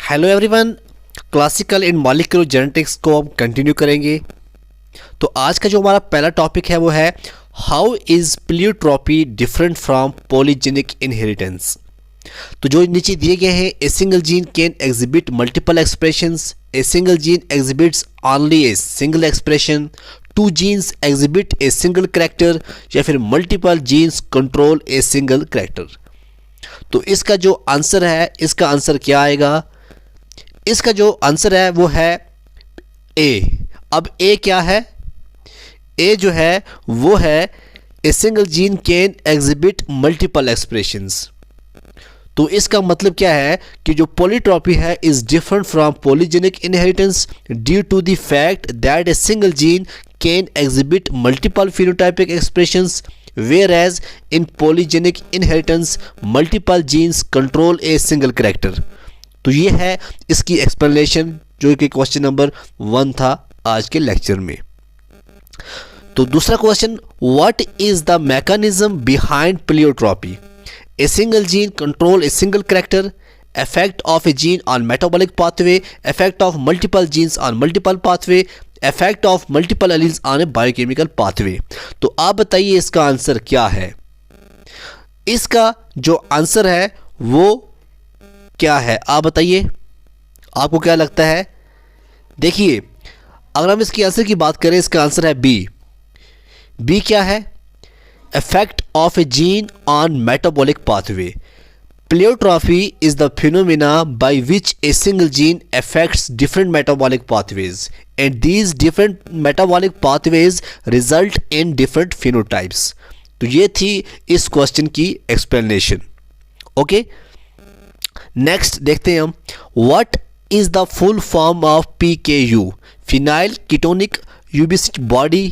Hello everyone, classical इन molecular genetics को हम continue करेंगे। तो आज का जो हमारा पहला टॉपिक है वो है how is pleiotropy different from polygenic inheritance. तो जो नीचे दिए गए हैं, a single gene can exhibit multiple expressions, a single gene exhibits only a single expression, two genes exhibit a single character, या फिर multiple genes control a single character. तो इसका जो आंसर है, इसका आंसर क्या आएगा? इसका जो आंसर है वो है ए। अब ए क्या है? ए जो है वो है a single gene can exhibit multiple expressions. तो इसका मतलब क्या है कि जो पॉलीट्रॉपी है is different from polygenic inheritance due to the fact that a single gene can exhibit multiple phenotypic expressions, whereas in polygenic inheritance multiple genes control a single character। तो ये है इसकी एक्सप्लेनेशन जो कि क्वेश्चन नंबर 1 था आज के lecture में। तो दूसरा question, what is the mechanism behind pleiotropy? A single gene control a single character, effect of a gene on metabolic pathway, effect of multiple genes on multiple pathway, effect of multiple alleles on a biochemical pathway। तो आप बताइए इसका answer क्या है? इसका जो answer है वो क्या है? आप बताइए, आपको क्या लगता है? देखिए, अगर हम इसके आंसर की बात करें, इसका आंसर है बी। बी क्या है? effect of a gene on metabolic pathway। Pleiotropy is the phenomena by which a single gene affects different metabolic pathways, and these different metabolic pathways result in different phenotypes। तो ये थी इस question की explanation. Okay, next देखते हैं हम, what is the full form of PKU? Phenyl ketonic यूबिसिट body,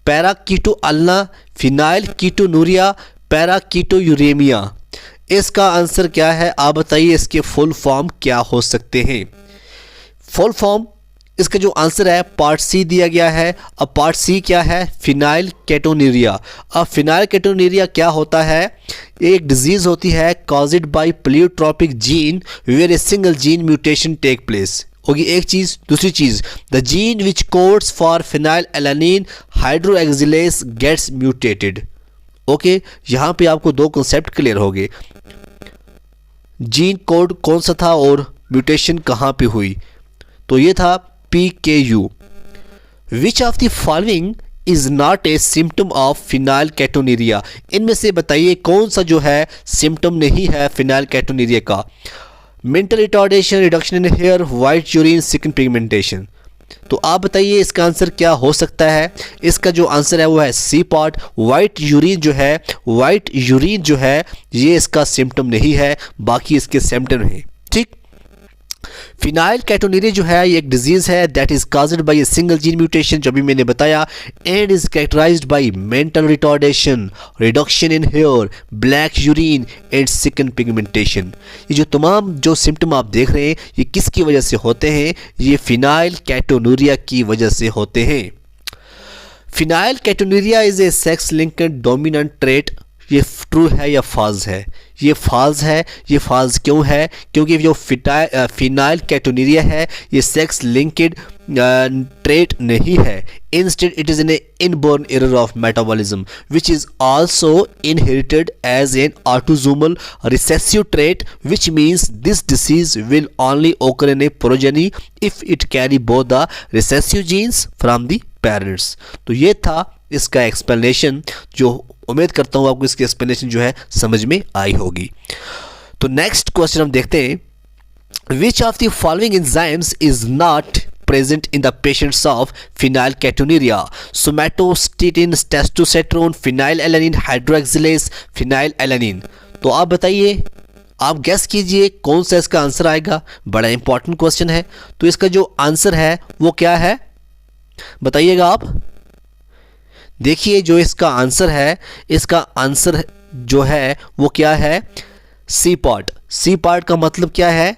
para keto अल्ना, phenylketonuria, para keto uraemia. इसका आंसर क्या है? आप बताइए इसके फुल फॉर्म क्या हो सकते हैं? फुल फॉर्म इसका जो आंसर है पार्ट सी दिया गया है। अब पार्ट सी क्या है? फिनाइल केटोनूरिया। अब फिनाइल केटोनूरिया क्या होता है? एक डिजीज होती है caused by pleiotropic gene where a single gene mutation take place. होगी एक चीज। दूसरी चीज, the gene which codes for phenylalanine hydroxylase gets mutated. Okay, यहां पे आपको दो कॉन्सेप्ट क्लियर हो गए। जीन कोड कौन सा था और म्यूटेशन कहां पे हुई? तो ये था PKU। Which of the following is not a symptom of phenylketonuria? इनमें से बताइए कौन सा जो है सिम्टम नहीं है फिनाइल केटोनूरिया का? Mental retardation, reduction in hair, white urine, skin pigmentation. तो आप बताइए इसका आंसर क्या हो सकता है? इसका जो आंसर है वो है सी पार्ट। वाइट यूरिन जो है ये इसका सिम्टम नहीं है, बाकी इसके सिम्टम है। ठीक, फिनाइल केटोनूरिया जो है ये एक डिजीज है that is caused by a single gene mutation, जो भी मैंने बताया, and is characterized by mental retardation, reduction in hair, black urine and skin pigmentation. ये जो तमाम जो सिम्टम आप देख रहे हैं ये किसकी वजह से होते हैं? ये फिनाइल केटोनूरिया की वजह से होते हैं। Phenylketonuria is a sex linked dominant trait. ये ट्रू है या फॉल्स है? ये फॉल्स है। ये फॉल्स क्यों है? क्योंकि जो फिनाइल केटोनूरिया है ये सेक्स लिंक्ड ट्रेट नहीं है। Instead it is an inborn error of metabolism which is also inherited as an autosomal recessive trait, which means this disease will only occur in a progeny if it carry both the recessive genes from the parents. तो ये था इसका explanation, जो उम्मीद करता हूँ आपको इसकी एक्सप्लेनेशन जो है समझ में आई होगी। तो नेक्स्ट क्वेश्चन हम देखते हैं, which of the following enzymes is not present in the patients of phenylketonuria? Somatostatin, testosterone, phenylalanine, hydroxylase, phenylalanine. तो आप बताइए, आप गेस कीजिए कौन सा इसका आंसर आएगा। बड़ा इंपॉर्टेंट क्वेश्चन है। तो इसका जो आंसर है वो क्या है बताइएगा आप। देखिए, जो इसका आंसर है, इसका आंसर जो है वो क्या है? C part. सी पार्ट का मतलब क्या है?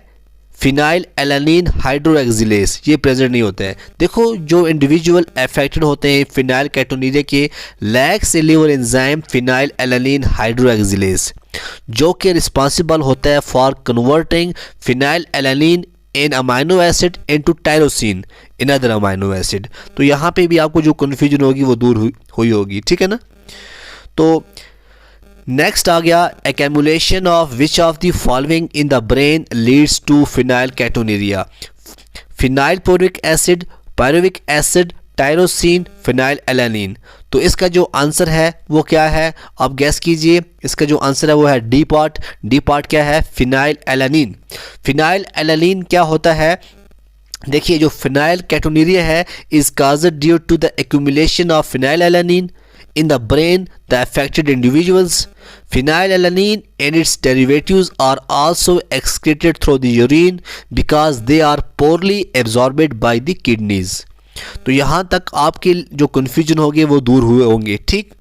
फिनाइल एलानिन हाइड्रोक्सिलेज ये प्रेजेंट नहीं होते हैं। देखो, जो इंडिविजुअल अफेक्टेड होते हैं फिनाइल केटोनूरिया के, lacks a liver enzyme phenylalanine hydroxylase, जो कि रिस्पॉन्सिबल होता है for converting phenylalanine an amino acid into tyrosine in other amino acid. तो यहाँ पे भी आपको जो कन्फ्यूजन होगी वो दूर हुई होगी, ठीक है ना। तो नेक्स्ट आ गया, accumulation of which of the following in the brain leads to phenylketonuria. Phenylpyruvic acid, pyruvic acid, tyrosine, phenylalanine. तो इसका जो आंसर है वो क्या है, आप गैस कीजिए। इसका जो आंसर है वो है डी पार्ट। डी पार्ट क्या है, फिनाइल एलानिन। फिनाइल एलानिन क्या होता है, देखिए जो फिनाइल कैटोनेरिया है is caused due to the accumulation of phenylalanine in the brain the affected individuals. Phenylalanine and its derivatives are also excreted through the urine because they are poorly absorbed by the kidneys. तो यहाँ तक आपके जो confusion होगी वो दूर हुए होंगे, ठीक।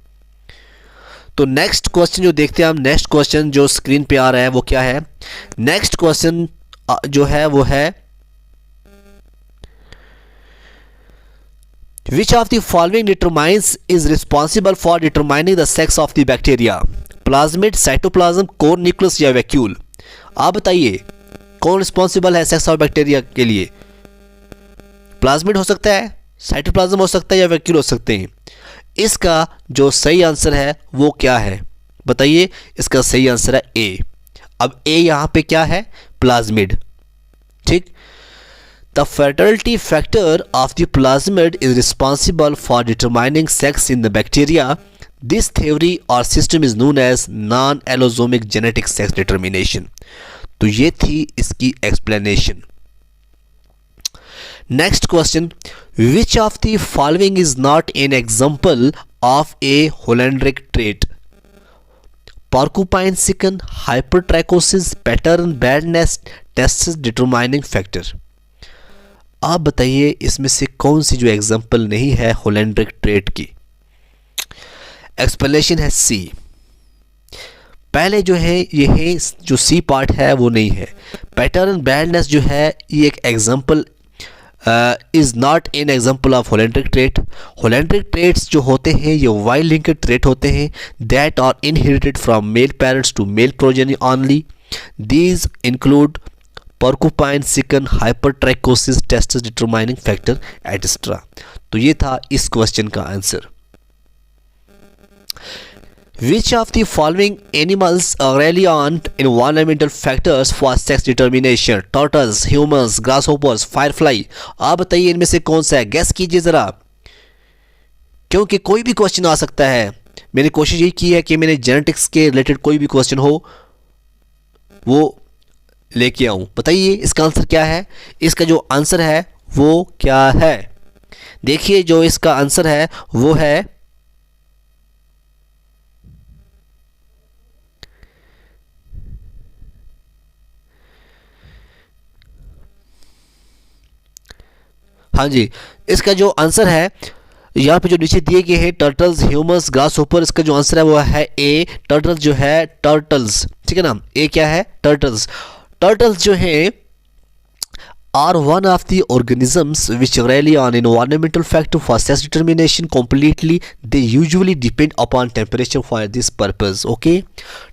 तो नेक्स्ट क्वेश्चन जो देखते हैं हम, नेक्स्ट क्वेश्चन जो स्क्रीन पे आ रहा है वो क्या है। नेक्स्ट क्वेश्चन जो है वो है, which of the following determines is responsible for determining the sex of the bacteria? Plasmid, cytoplasm, core nucleus या वैक्यूल। आप बताइए कौन रिस्पॉन्सिबल है सेक्स ऑफ बैक्टीरिया के लिए। प्लाज्मिड हो सकता है, साइटोप्लाज्म हो सकता है या वैक्यूल हो सकते हैं। इसका जो सही आंसर है वो क्या है बताइए। इसका सही आंसर है ए। अब ए यहाँ पे क्या है, प्लाज्मिड, ठीक। The fertility factor of the plasmid is responsible for determining sex in the bacteria. This theory or system is known as non-allosomic genetic sex determination. तो ये थी इसकी explanation. Next question, which of the following is not an example of a Holendrick trait? Porcupine sicken, hypertrichosis, pattern badness, testis determining factor. आप बताइए इसमें से कौन सी जो एग्जाम्पल नहीं है होलेंड्रिक ट्रेट की। एक्सप्लेनेशन है सी। पहले जो है ये है जो सी पार्ट है वो नहीं है। पैटर्न बैडनेस जो है ये एक example is not an example of holandric trait. Holandric traits जो होते हैं ये वाई लिंक्ड ट्रेट होते हैं that are inherited from male parents to male progeny only. These include porcupine sicken, hypertrichosis, testis determining factor etc. तो ये था इस क्वेश्चन का answer. Which of the following animals are relevant environmental factors for sex determination? Turtles, humans, grasshoppers, firefly. आप बताइए इनमें से कौन सा है, गैस कीजिए जरा, क्योंकि कोई भी क्वेश्चन आ सकता है। मैंने कोशिश यही की है कि मैंने जेनेटिक्स के रिलेटेड कोई भी क्वेश्चन हो वो लेके आऊं। बताइए इसका आंसर क्या है। इसका जो आंसर है वो क्या है, देखिए जो इसका आंसर है वो है हाँ जी, इसका जो आंसर है यहाँ पे जो नीचे दिए गए हैं टर्टल्स, ह्यूमंस, ग्रास होपर, इसका जो आंसर है वो है ए टर्टल्स जो है टर्टल्स, ठीक है ना। ए क्या है, टर्टल्स। टर्टल्स जो है are one of the organisms which rely on environmental factor for sex determination completely. They usually depend upon temperature for this purpose. Okay,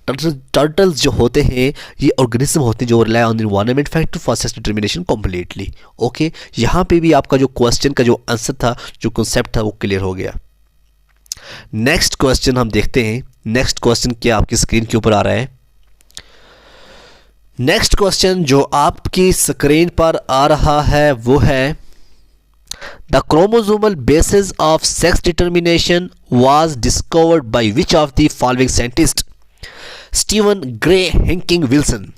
turtles जो होते हैं ये organism होते हैं जो rely on environment factor for sex determination completely. Okay, यहाँ पे भी आपका जो question का जो आंसर था, जो concept था वो clear हो गया। नेक्स्ट क्वेश्चन हम देखते हैं। नेक्स्ट क्वेश्चन क्या आपकी स्क्रीन के ऊपर आ रहा है। नेक्स्ट क्वेश्चन जो आपकी स्क्रीन पर आ रहा है वो है the chromosomal basis of sex determination was discovered by which of the following scientist? Steven grey, Henking, Wilson.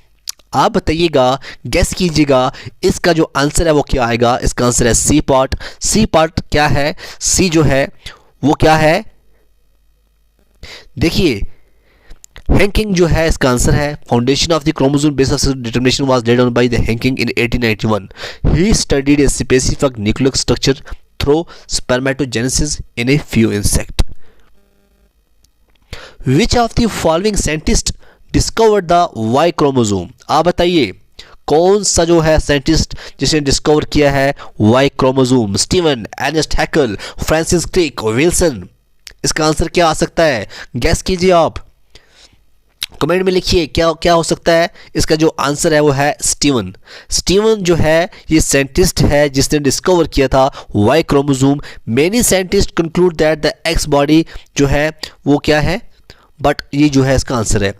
आप बताइएगा, गेस कीजिएगा, इसका जो आंसर है वो क्या आएगा। इसका आंसर है सी पार्ट। सी पार्ट क्या है, सी जो है वो क्या है, देखिए हैंकिंग जो है इसका आंसर है। Foundation of the chromosome basis determination was laid on by the Henking in 1891। He studied a specific nuclear structure through spermatogenesis in a few insect. Which of the following scientist discovered the Y chromosome? आप बताइए कौन सा जो है scientist जिसने discover किया है Y chromosome? Steven, Ernest Haeckel, Francis Crick, Wilson. इसका आंसर क्या आ सकता है, गैस कीजिए आप। कमेंट में लिखिए क्या क्या हो सकता है। इसका जो आंसर है वो है स्टीवन। स्टीवन जो है ये साइंटिस्ट है जिसने डिस्कवर किया था Y chromosome. Many scientist concluded that the X body जो है वो क्या है, बट ये जो है इसका आंसर है।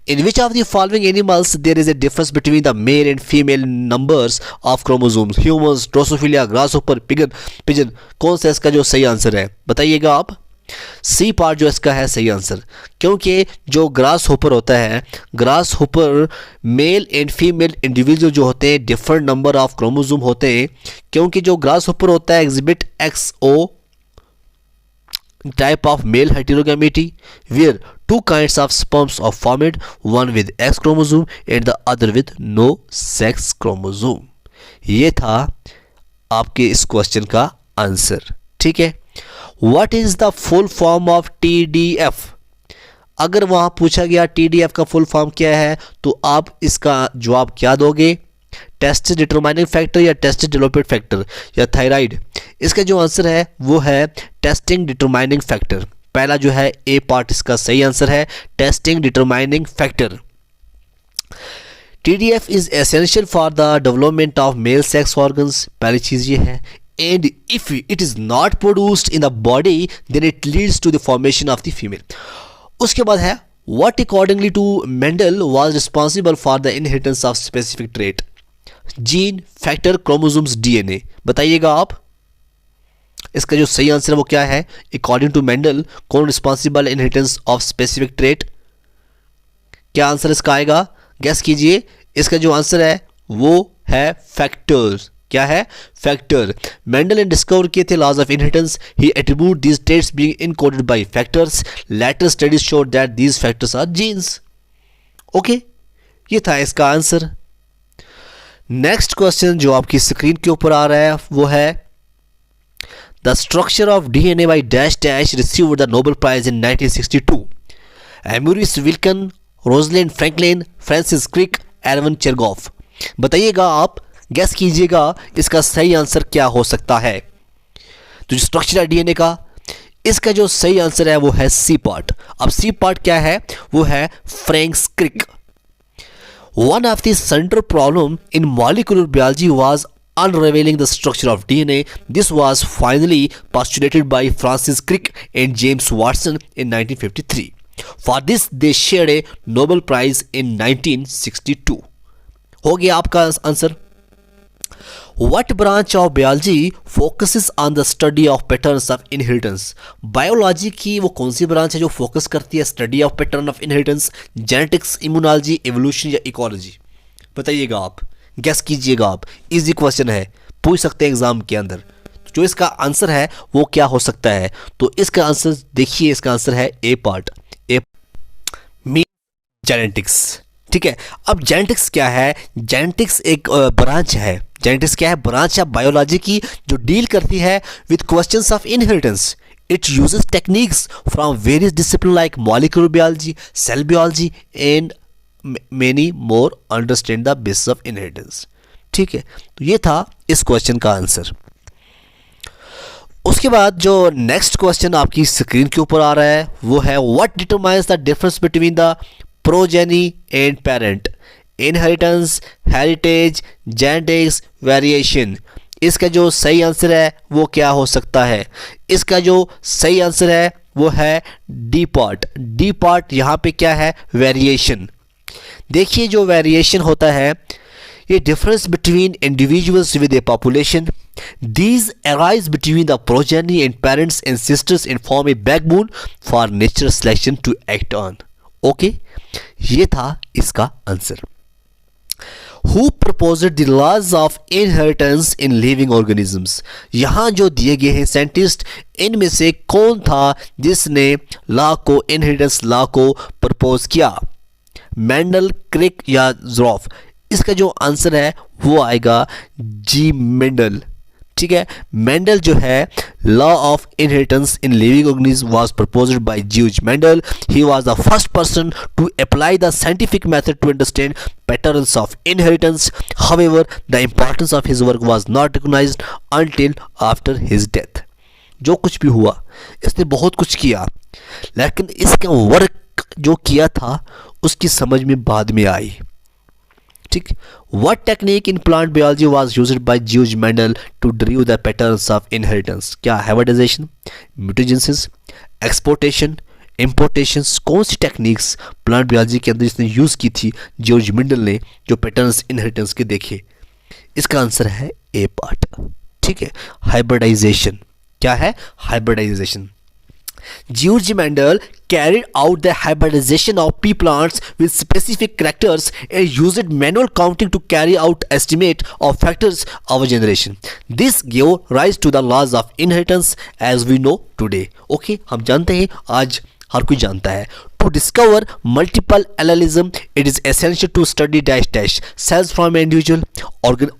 In which of the following animals there is a difference between the male and female numbers of chromosomes? Humans, drosophila, grasshopper, pigeon. कौन सा इसका जो सही आंसर है बताइएगा आप। सी पार्ट जो इसका है सही आंसर, क्योंकि जो ग्रास होपर होता है, grass hopper mail and female individual जो होते हैं डिफरेंट नंबर ऑफ क्रोमोसोम होते हैं, क्योंकि जो ग्रास होपर होता है exhibit XO type of male heterogameity where two kinds of sperms are formed, one with X chromosome and the other with no sex chromosome। ये था आपके इस क्वेश्चन का आंसर। ठीक है, What is the full form of TDF? अगर वहां पूछा गया TDF का फुल फॉर्म क्या है तो आप इसका जवाब क्या दोगे? टेस्ट डिटरमाइनिंग फैक्टर या टेस्ट डेवलपमेंट फैक्टर या थायराइड? इसका जो आंसर है वो है टेस्टिंग डिटरमाइनिंग फैक्टर। पहला जो है ए पार्ट इसका सही आंसर है, testing determining factor. TDF is essential for the development of male sex organs, पहली चीज ये है। And if it is not produced in the body, then it leads to the formation of the female। उसके बाद है what accordingly to Mendel was responsible for the inheritance of specific trait? Gene, factor, chromosomes, DNA। बताइएगा आप इसका जो सही answer है वो क्या है? अकॉर्डिंग टू मेंडल कौन responsible inheritance of specific trait? क्या आंसर इसका आएगा? गैस कीजिए। इसका जो आंसर है वो है फैक्टर्स। क्या है? फैक्टर। मेंडल ने डिस्कवर किए थे laws of inheritance. He attribute these traits being encoded by factors. Later studies showed that these factors are genes. Okay, ये था इसका आंसर। नेक्स्ट क्वेश्चन जो आपकी स्क्रीन के ऊपर आ रहा है वो है the structure of DNA by dash dash received the Nobel Prize in 1962। Maurice Wilkins, Rosalind Franklin, Francis Crick, Erwin Chargaff. बताइएगा आप, गैस कीजिएगा इसका सही आंसर क्या हो सकता है। तो जो स्ट्रक्चर है DNA का, इसका जो सही आंसर है वो है सी पार्ट। अब सी पार्ट क्या है? वो है Francis Crick. One of the central problem in molecular biology was unraveling the structure of DNA. This was finally postulated by Francis Crick and James Watson in 1953. For this, they shared a Nobel Prize in 1962. हो गया आपका answer. What branch of biology focuses on the study of patterns of inheritance? Biology की वो कौन सी branch है जो focus करती है study of pattern of inheritance? Genetics, immunology, evolution या इकोलॉजी? बताइएगा आप, गैस कीजिएगा आप। इजी क्वेश्चन है, पूछ सकते हैं एग्जाम के अंदर। तो जो इसका आंसर है वो क्या हो सकता है? तो इसका आंसर देखिए, इसका आंसर है ए पार्ट, ए जेनेटिक्स। ठीक है, अब जेनेटिक्स क्या है? जेनेटिक्स एक ब्रांच है। जेनेटिक्स क्या है? ब्रांच है बायोलॉजी की जो डील करती है with questions of inheritance. It uses techniques from various discipline like molecular biology, cell biology and many more understand the basis of inheritance. ठीक है, तो ये था इस क्वेश्चन का आंसर। उसके बाद जो नेक्स्ट क्वेश्चन आपकी स्क्रीन के ऊपर आ रहा है वो है what determines the difference between the progeny and parent? Inheritance, heritage, genetics, variation. इसका जो सही आंसर है वो क्या हो सकता है? इसका जो सही आंसर है वो है डी पार्ट। डी पार्ट यहाँ पे क्या है? वेरिएशन। देखिए, जो वेरिएशन होता है ये difference between individuals with a population. These arise between the progeny and parents and sisters and form a backbone for natural selection to act on. Okay, ये था इसका answer. Who proposed the laws of inheritance in living organisms? यहाँ जो दिए गए हैं scientist, इनमें से कौन था जिसने लॉ को, इनहेरिटेंस लॉ को प्रपोज किया? मेंडल, क्रिक या ज़रोफ? इसका जो आंसर है वो आएगा जी मेंडल। ठीक है, मेंडल जो है law of inheritance in living organism was proposed by George Mendel. He was the first person to apply the scientific method to understand patterns of inheritance. However the importance of his work was not recognized until after his death. जो कुछ भी हुआ, इसने बहुत कुछ किया, लेकिन इसका वर्क जो किया था उसकी समझ में बाद में आई। ठीक, what technique in plant biology was used by George Mendel to derive the patterns of inheritance? क्या hybridization, mutagenesis, exportation, importations, कौन सी टेक्निक्स प्लांट बियोलॉजी के अंदर जिसने यूज़ की थी जॉर्ज मिंडल ने, जो पैटर्न्स इनहेरिटेंस के देखे? इसका आंसर है ए पार्ट। ठीक है, हाइब्रिडाइजेशन। क्या है? Hybridisation. George Mendel carried out the hybridization of pea plants with specific characters and used manual counting to carry out estimate of factors of a generation. This gave rise to the laws of inheritance as we know today. Okay, हम जानते हैं, आज हर कोई जानता है। To discover multiple allelism, it is essential to study dash dash cells from an individual,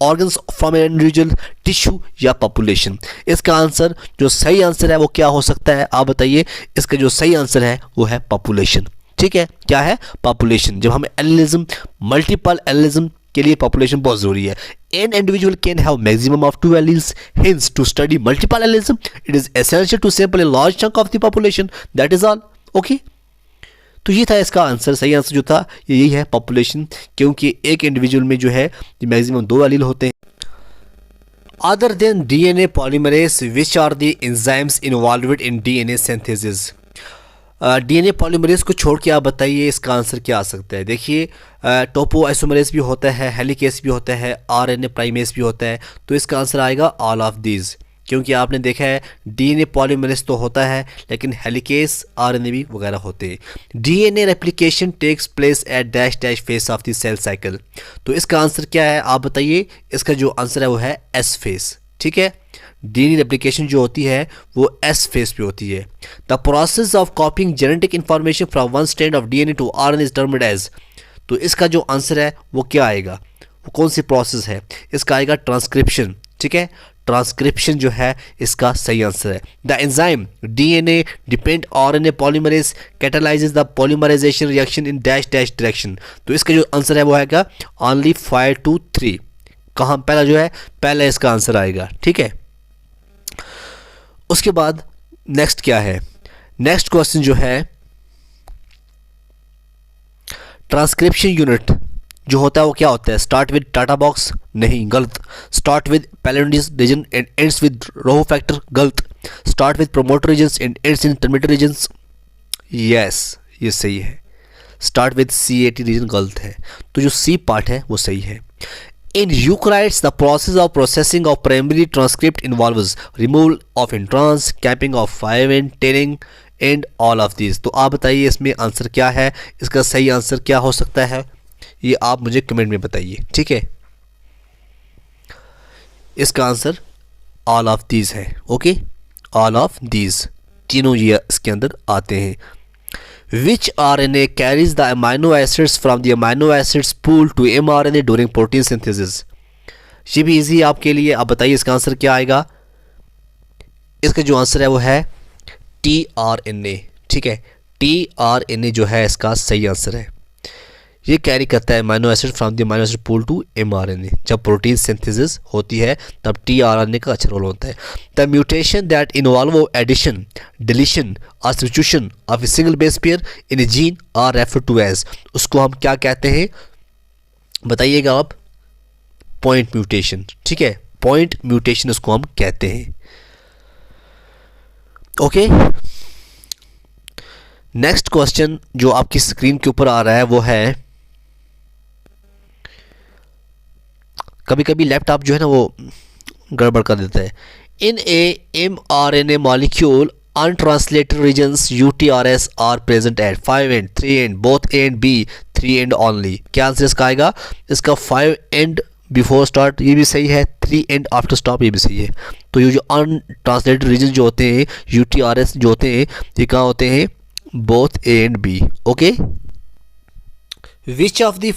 organs from an individual, tissue या population. इसका answer, जो सही आंसर है वो क्या हो सकता है, आप बताइए। इसका जो सही आंसर है वो है population। ठीक है, क्या है? population। जब हम allelism, multiple allelism के लिए population बहुत जरूरी है। An individual can have maximum of 2 alleles. Hence, to study multiple allelism, it is essential to sample a large chunk of the population. That is all. Okay? तो ये था इसका answer. सही आंसर जो था ये यही है, पॉपुलेशन, क्योंकि एक इंडिविजुअल में जो है मैक्सिमम 2 एलील होते हैं। Other than DNA polymerase, which are the enzymes involved in DNA synthesis? DNA polymerase को छोड़ के आप बताइए इसका आंसर क्या आ सकता है। देखिए, टोपो आइसोमरेज भी होता है, हेलिकेस भी होता है, आरएनए प्राइमेस भी होता है। तो इसका आंसर आएगा ऑल ऑफ दीज, क्योंकि आपने देखा है डीएनए पॉलीमरेज तो होता है लेकिन हेलिकेस, आरएनए भी वगैरह होते हैं। DNA replication takes place at dash dash phase of the cell cycle. तो इसका आंसर क्या है आप बताइए। इसका जो आंसर है वो है एस फेस। ठीक है, डीएनए रेप्लिकेशन जो होती है वो एस फेस पे होती है। The process of copying genetic information from one strand of DNA to RNA is termed as. तो इसका जो आंसर है वो क्या आएगा, वो कौन सी प्रोसेस है? इसका आएगा ट्रांसक्रिप्शन। ठीक है, ट्रांसक्रिप्शन जो है इसका सही आंसर है। The enzyme DNA depend RNA polymerase catalyses the polymerisation reaction in dash dash direction. तो इसका जो आंसर है वो आएगा ओनली 5 to 3। कहाँ पहला जो है, पहला इसका आंसर आएगा। ठीक है, उसके बाद नेक्स्ट क्या है? नेक्स्ट क्वेश्चन जो है, ट्रांसक्रिप्शन यूनिट जो होता है वो क्या होता है? स्टार्ट विद टाटा बॉक्स, नहीं, गलत। Start with palindromic region and ends with rho factor, गलत। Start with promoter regions and ends in terminator regions, yes, ये सही है। स्टार्ट विद CAT रीजन गलत है, तो जो सी पार्ट है वो सही है। In eukaryotes the process of processing of primary transcript involves removal of introns, capping of 5 and 10 and all of this. तो आप बताइए इसमें आंसर क्या है, इसका सही आंसर क्या हो सकता है, ये आप मुझे कमेंट में बताइए। ठीक है, इसका आंसर ऑल ऑफ दीज है। ओके, ऑल ऑफ दीज, तीनों ये इसके अंदर आते हैं। Which RNA carries the amino acids from the amino acids pool to mRNA during protein synthesis? ये भी इजी आपके लिए। आप बताइए इसका आंसर क्या आएगा। इसका जो आंसर है वो है tRNA। ठीक है, tRNA जो है इसका सही आंसर है। ये कैरी करता है amino acid from the amino acid pool to mRNA। जब प्रोटीन सिंथेसिस होती है तब tRNA का अच्छा रोल होता है। The mutation that involve addition, deletion और substitution of a single base pair in a gene are refer to as. उसको हम क्या कहते हैं बताइएगा आप? Point mutation. ठीक है, पॉइंट म्यूटेशन उसको हम कहते हैं। ओके, नेक्स्ट क्वेश्चन जो आपकी स्क्रीन के ऊपर आ रहा है वो है, कभी कभी लैपटॉप जो है ना वो गड़बड़ कर देता है। इन ए mRNA molecule untranslated regions UTRS are present at 5 and 3 and both A and B, 3 and only। क्या आंसर इसका आएगा? इसका 5 and बिफोर स्टार्ट ये भी सही है, 3 and आफ्टर स्टॉप ये भी सही है। तो ये जो अनट्रांसलेटेड रीजन जो होते हैं UTRS जो होते हैं ये कहाँ होते हैं? Both A and B। Okay, which of the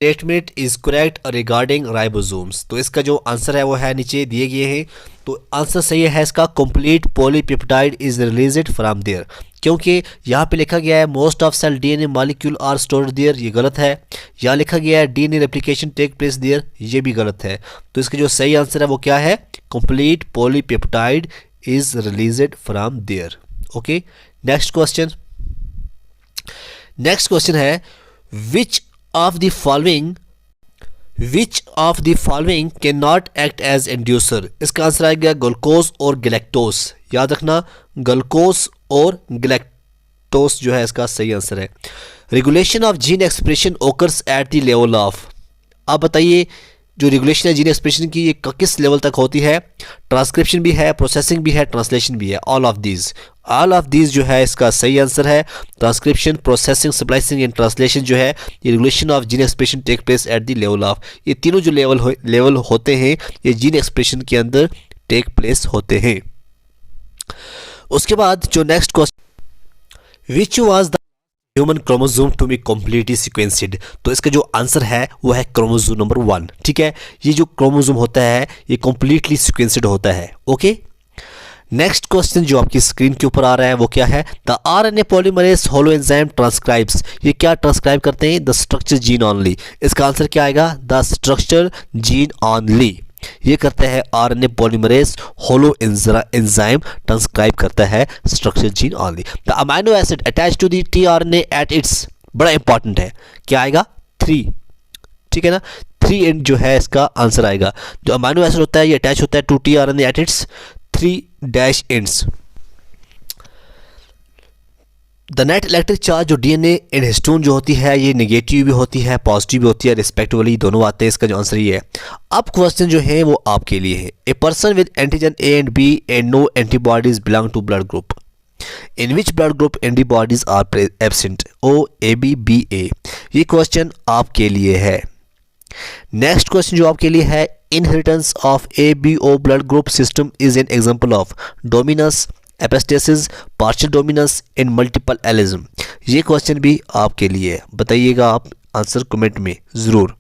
statement is correct regarding ribosomes? तो इसका जो आंसर है वो है नीचे दिए गए हैं। तो आंसर सही है इसका, complete polypeptide is released from there, क्योंकि यहाँ पे लिखा गया है most of cell DNA molecule are stored there, ये गलत है। यहाँ लिखा गया है DNA replication take place there, ये भी गलत है। तो इसका जो सही आंसर है वो क्या है? Complete polypeptide is released from there. Okay, next question है which of the following can not act as inducer. इसका आंसर आएगा ग्लूकोज और गैलेक्टोज। याद रखना, ग्लूकोज और गैलेक्टोज जो है इसका सही आंसर है। Regulation of gene expression occurs eight the level of. आप बताइए, जो रेगुलेशन है जीन एक्सप्रेशन की, ये किस लेवल तक होती है? ट्रांसक्रिप्शन भी है, प्रोसेसिंग भी है, ट्रांसलेशन भी है। ऑल ऑफ दीज जो है इसका सही आंसर है। Transcription, processing, splicing and translation जो है ये regulation of gene expression take place at the level of. ये तीनों जो लेवल होते हैं ये जीन एक्सप्रेशन के अंदर टेक प्लेस होते हैं। उसके बाद जो next question, which was the human chromosome to be completely sequenced. तो इसका जो आंसर है वो है क्रोमोसोम नंबर 1। ठीक है, ये जो क्रोमोसोम होता है ये कम्प्लीटली सीक्वेंसड होता है। ओके, नेक्स्ट क्वेश्चन जो आपकी स्क्रीन के ऊपर आ रहा है वो क्या है? The RNA polymerase holo enzyme transcribes. ये क्या ट्रांसक्राइब करते हैं? The structure gene only. इसका आंसर क्या आएगा? The structure gene only. ये करते हैं RNA polymerase holo enzyme transcribe करता है structure gene only. The amino acid attach to the tRNA at its, बड़ा इंपॉर्टेंट है, क्या आएगा? 3। ठीक है ना, 3 एंड जो है इसका आंसर आएगा। जो अमाइनो एसिड होता है ये अटैच होता है to tRNA at its 3 dash ends. The net electric charge जो डीएनए एंड हिस्टोन जो होती है ये नेगेटिव भी होती है, पॉजिटिव भी होती है, रिस्पेक्टिवली दोनों आते हैं। इसका जो आंसर ये है। अब क्वेश्चन जो है वो आपके लिए है। A person with antigen A and B and no antibodies belong to blood group, in which blood group antibodies are absent? O A B B A. ये क्वेश्चन आपके लिए है। नेक्स्ट क्वेश्चन जो आपके लिए है, inheritance of A B O blood group system is an example of dominance, epistasis, partial dominance and multiple allelism. ये question भी आपके लिए है, बताइएगा आप आंसर कमेंट में ज़रूर।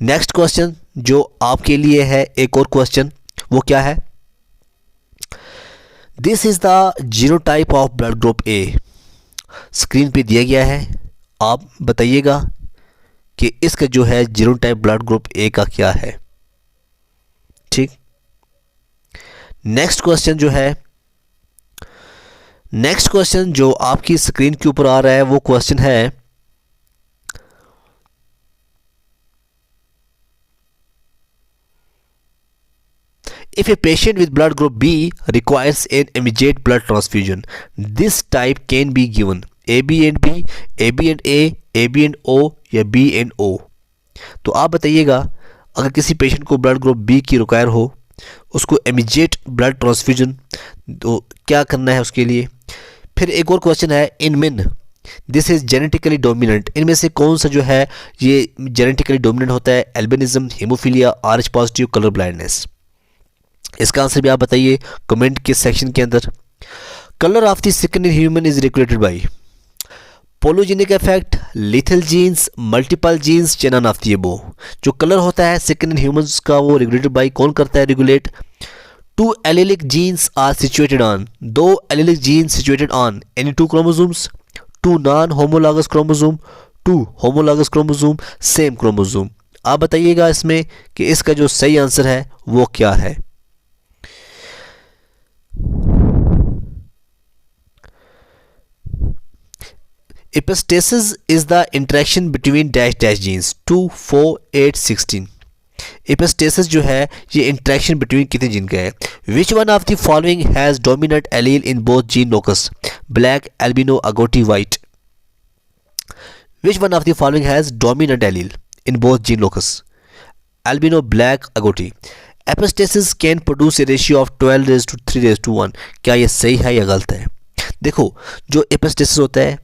नेक्स्ट क्वेश्चन जो आपके लिए है, एक और क्वेश्चन, वो क्या है? This is the genotype of blood group A. Screen पे दिया गया है, आप बताइएगा कि इसका जो है जीनोटाइप ब्लड ग्रुप ए का क्या है। ठीक, नेक्स्ट क्वेश्चन जो आपकी स्क्रीन के ऊपर आ रहा है वो क्वेश्चन है, if a patient with blood group B requires an immediate blood transfusion, this type can be given AB and B, AB and A, AB and O या B and O। तो आप बताइएगा, अगर किसी पेशेंट को blood group B की require हो, उसको इमीडिएट ब्लड ट्रांसफ्यूजन, तो क्या करना है उसके लिए? फिर एक और क्वेश्चन है, in men this is genetically dominant. इनमें से कौन सा जो है ये जेनेटिकली डोमिनेंट होता है? Albinism, haemophilia, RH positive, colour blindness. इसका आंसर भी आप बताइए कमेंट के सेक्शन के अंदर। Colour of the skin in human is regulated by polygenic effect, lethal genes, multiple genes, none of the above. जो कलर होता है स्किन इन ह्यूमंस का वो रेगुलेटेड बाय कौन करता है regulate? 2 allelic genes are situated on, 2 allelic genes situated on any 2 chromosomes, 2 non homologous chromosome, 2 homologous chromosome, same chromosome. आप बताइएगा इसमें कि इसका जो सही आंसर है वो क्या है। Epistasis is the interaction between dash dash genes 2, 4, 8, 16। Epistasis जो है ये इंट्रैक्शन बिटवीन कितने जीन का है? Which one of the following has dominant allele in both gene locus? Black, albino, agouti, white. Which one of the following has dominant allele in both gene locus? Albino, black, agouti. Epistasis can produce a ratio of 12:3:1। क्या ये सही है या गलत है? देखो, जो epistasis होता है,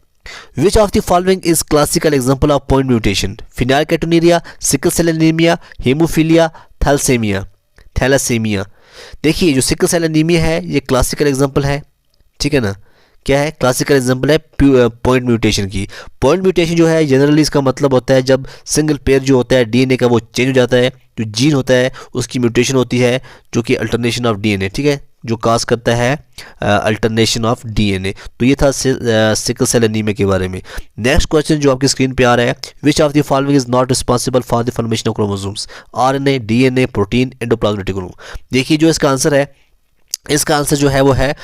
Which of the following is classical example of point mutation? Phenylketonuria, sickle cell anemia, hemophilia, thalassemia। देखिए जो सिकल सेल एनीमिया है ये क्लासिकल एग्जांपल है, ठीक है ना? क्या है? क्लासिकल एग्जांपल है पॉइंट म्यूटेशन की। पॉइंट म्यूटेशन जो है जनरली इसका मतलब होता है जब सिंगल पेयर जो होता है डीएनए का वो चेंज हो जाता है, जो जीन होता है उसकी म्यूटेशन होती है, जो कि अल्टरनेशन ऑफ डीएनए, ठीक है, जो काज करता है अल्टरनेशन ऑफ डीएनए। तो ये था सिकल सेल एनीमिया के बारे में। नेक्स्ट क्वेश्चन जो आपकी स्क्रीन पे आ रहा है, which of the following is not responsible for the formation of chromosomes? RNA, DNA, protein, endoplasmic reticulum. देखिए जो इसका आंसर है, इसका आंसर जो है वो है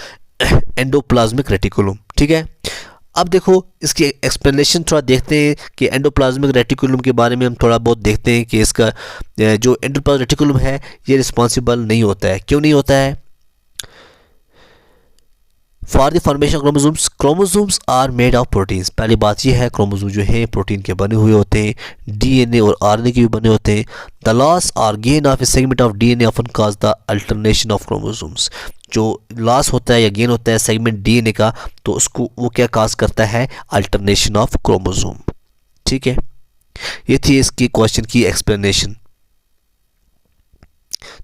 एंडोप्लाज्मिक रेटिकुलम, ठीक है। अब देखो इसकी एक्सप्लेनेशन थोड़ा देखते हैं कि एंडोप्लाज्मिक रेटिकुलम के बारे में हम थोड़ा बहुत देखते हैं कि इसका जो एंडोप्लाज्मिक रेटिकुलम है ये रिस्पॉन्सिबल नहीं होता है। क्यों नहीं होता है? For the formation chromosomes, chromosomes are made of proteins. पहली बात यह है क्रोमोसोम जो है प्रोटीन के बने हुए होते हैं, डीएनए और आरएनए के भी बने होते हैं। द लॉस और gain of A segment of DNA often cause the alternation of chromosomes. जो लॉस होता है या गेन होता है सेगमेंट डीएनए का, तो उसको वो क्या काज करता है? Alternation of chromosome. ठीक है, ये थी इसकी क्वेश्चन की एक्सप्लेनेशन।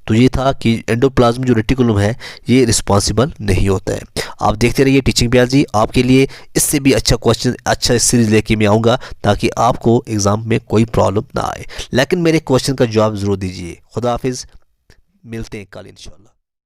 तो ये था कि एंडोप्लाज्म जो रेटिकुलम है ये रिस्पॉन्सिबल नहीं होता है। आप देखते रहिए टीचिंग बियालजी, आपके लिए इससे भी अच्छा क्वेश्चन, अच्छा सीरीज लेके मैं आऊँगा ताकि आपको एग्ज़ाम में कोई प्रॉब्लम ना आए। लेकिन मेरे क्वेश्चन का जवाब ज़रूर दीजिए। खुदा हाफिज़, मिलते हैं कल इंशाल्लाह।